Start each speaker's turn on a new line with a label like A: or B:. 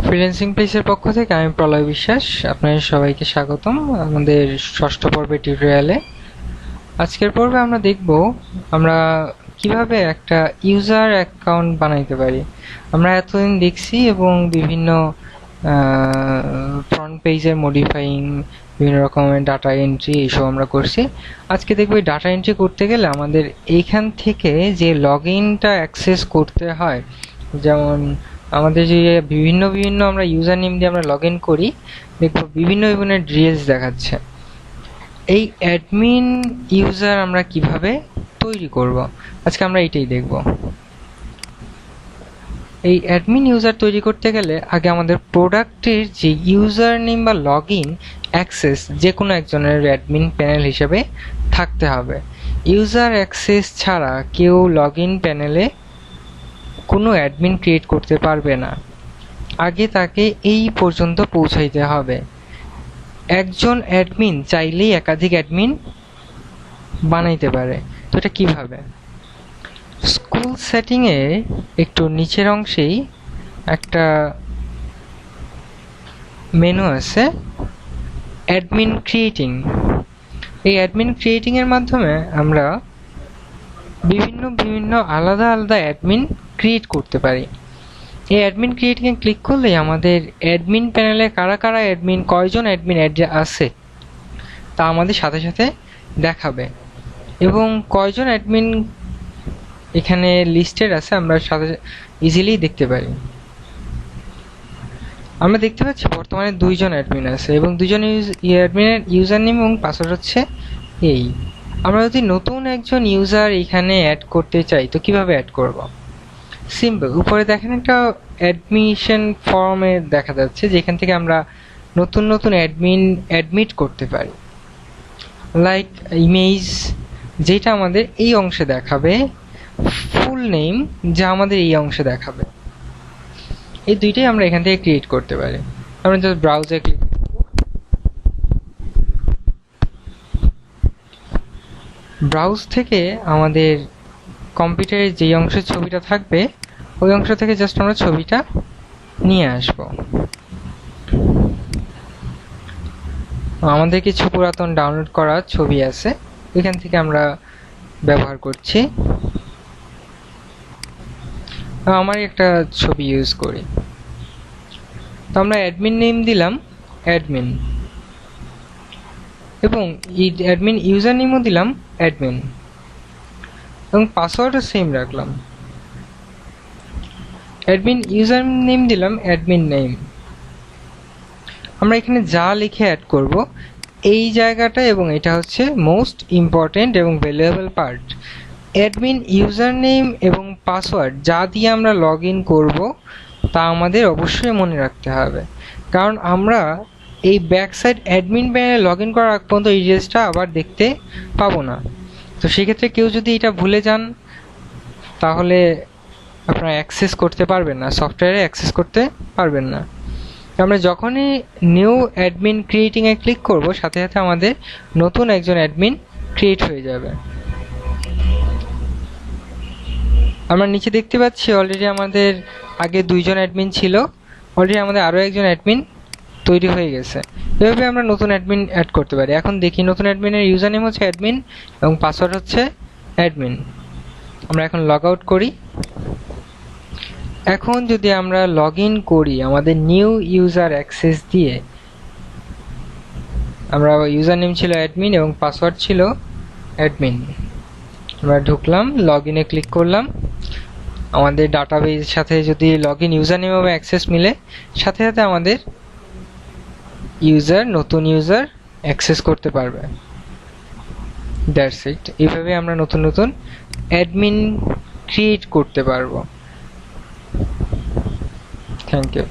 A: Freelancing প্লেসের পক্ষ থেকে আমি প্রলয় বিশ্বাস, আপনাদের সবাইকে স্বাগতম আমাদের ষষ্ঠ পর্বের টিউটোরিয়ালে। আজকের পর্বে আমরা দেখব আমরা কিভাবে একটা ইউজার অ্যাকাউন্ট বানাইতে পারি। আমরা এতদিন দেখছি এবং বিভিন্ন ফ্রন্ট পেজের মডিফাইং, বিভিন্ন রকমের ডাটা এন্ট্রি এইসব আমরা করছি। আজকে দেখব এই ডাটা এন্ট্রি করতে গেলে আমাদের এইখান থেকে যে লগ ইনটা অ্যাক্সেস করতে হয়, যেমন আমাদের যে বিভিন্ন আমরা ইউজার নেম দিয়ে আমরা লগ ইন করি, দেখবো বিভিন্ন ডিটেইলস দেখাচ্ছে। এই অ্যাডমিন ইউজার আমরা কিভাবে তৈরি করব, আজকে আমরা এইটাই দেখব। এই অ্যাডমিন ইউজার তৈরি করতে গেলে আগে আমাদের প্রোডাক্টের যে ইউজার নেম বা লগ ইন অ্যাক্সেস যে কোনো একজনের অ্যাডমিন প্যানেল হিসেবে থাকতে হবে। ইউজার অ্যাক্সেস ছাড়া কেউ লগ ইন প্যানেলে কোনো অ্যাডমিন ক্রিয়েট করতে পারবে না, আগে তাকে এই পর্যন্ত পৌঁছাইতে হবে। একজন অ্যাডমিন চাইলেই একাধিক অ্যাডমিন বানাইতে পারে। তো এটা কিভাবে? স্কুল সেটিংয়ে একটু নিচের অংশেই একটা মেনু আছে, অ্যাডমিন ক্রিয়েটিং। এই অ্যাডমিন ক্রিয়েটিং এর মাধ্যমে আমরা বিভিন্ন আলাদা অ্যাডমিন ক্রিয়েট করতে পারি। এই অ্যাডমিন ক্রিয়েটিংয়ে ক্লিক করলেই আমাদের অ্যাডমিন প্যানেলে কারা অ্যাডমিন, কয়জন অ্যাডমিন আছে তা আমাদের সাথে সাথে দেখাবে, এবং কয়জন অ্যাডমিন এখানে লিস্টেড আছে আমরা সাথে ইজিলি দেখতে পারি। আমরা দেখতে পাচ্ছি বর্তমানে 2 জন অ্যাডমিন আছে এবং 2 জন অ্যাডমিনের ইউজার নেম এবং পাসওয়ার্ড হচ্ছে এই। আমরা যদি নতুন একজন ইউজার এখানে অ্যাড করতে চাই তো কিভাবে অ্যাড করব? সিম্পল, উপরে দেখেন একটা অ্যাডমিশন ফর্মে দেখা যাচ্ছে যেখান থেকে আমরা নতুন অ্যাডমিন অ্যাডমিট করতে পারি। লাইক ইমেজ, যেটা আমাদের এই অংশে দেখাবে, ফুল নেম যা আমাদের এই অংশে দেখাবে। এই দুইটাই আমরা এখান থেকে ক্রিয়েট করতে পারি। আমরা জাস্ট ব্রাউজারে ক্লিক করব, ব্রাউজ থেকে আমাদের কম্পিউটারের যেই অংশের ছবিটা থাকবে ওই অংশ থেকে জাস্ট আমরা ছবিটা নিয়ে আসব। আমাদের কিছু পুরাতন ডাউনলোড করা ছবি আছে, এখান থেকে আমরা ব্যবহার করছি। আমার একটা ছবি ইউজ করি, তো আমরা অ্যাডমিন নেম দিলাম অ্যাডমিন, এবং অ্যাডমিন ইউজার নেমও দিলাম অ্যাডমিন, এবং পাসওয়ার্ডও সেম রাখলাম। অ্যাডমিন ইউজার নেম দিলাম অ্যাডমিন নেম। আমরা এখানে যা লিখে অ্যাড করব এই জায়গাটা, এবং এটা হচ্ছে মোস্ট ইম্পর্টেন্ট এবং valuable part. Admin user name এবং পাসওয়ার্ড যা দিয়ে আমরা লগ ইন করবো তা আমাদের অবশ্যই মনে রাখতে হবে, কারণ আমরা এই ব্যাকসাইড অ্যাডমিন প্যানেলে লগ ইন করার আগ পর্যন্ত এই ডিটেইলসটা আবার দেখতে পাবো না। তো সেক্ষেত্রে কেউ যদি এটা ভুলে যান তাহলে আপনারা অ্যাক্সেস করতে পারবেন না, সফটওয়্যারে অ্যাক্সেস করতে পারবেন না। আমরা যখনই নিউ অ্যাডমিন ক্রিয়েটিংয়ে ক্লিক করব সাথে সাথে আমাদের নতুন একজন অ্যাডমিন ক্রিয়েট হয়ে যাবে। আমরা নিচে দেখতে পাচ্ছি অলরেডি আমাদের আগে 2 জন অ্যাডমিন ছিল, অলরেডি আমাদের আরও একজন অ্যাডমিন তৈরি হয়ে গেছে। এভাবে আমরা নতুন অ্যাডমিন অ্যাড করতে পারি। এখন দেখি, নতুন অ্যাডমিনের ইউজার নেম হচ্ছে অ্যাডমিন এবং পাসওয়ার্ড হচ্ছে অ্যাডমিন। আমরা এখন লগ আউট করি। এখন যদি আমরা লগ ইন করি আমাদের নিউ ইউজার অ্যাক্সেস দিয়ে, আমরা ইউজার নেম ছিল অ্যাডমিন এবং পাসওয়ার্ড ছিল অ্যাডমিন, আমরা ঢুকলাম, লগ ইনে ক্লিক করলাম। আমাদের ডাটাবেজের সাথে যদি লগ ইন ইউজার নেম এবং অ্যাক্সেস মিলে সাথে সাথে আমাদের নতুন ইউজার অ্যাক্সেস করতে পারবে। That's it. এইভাবে আমরা নতুন অ্যাডমিন ক্রিয়েট করতে পারবো। Thank you.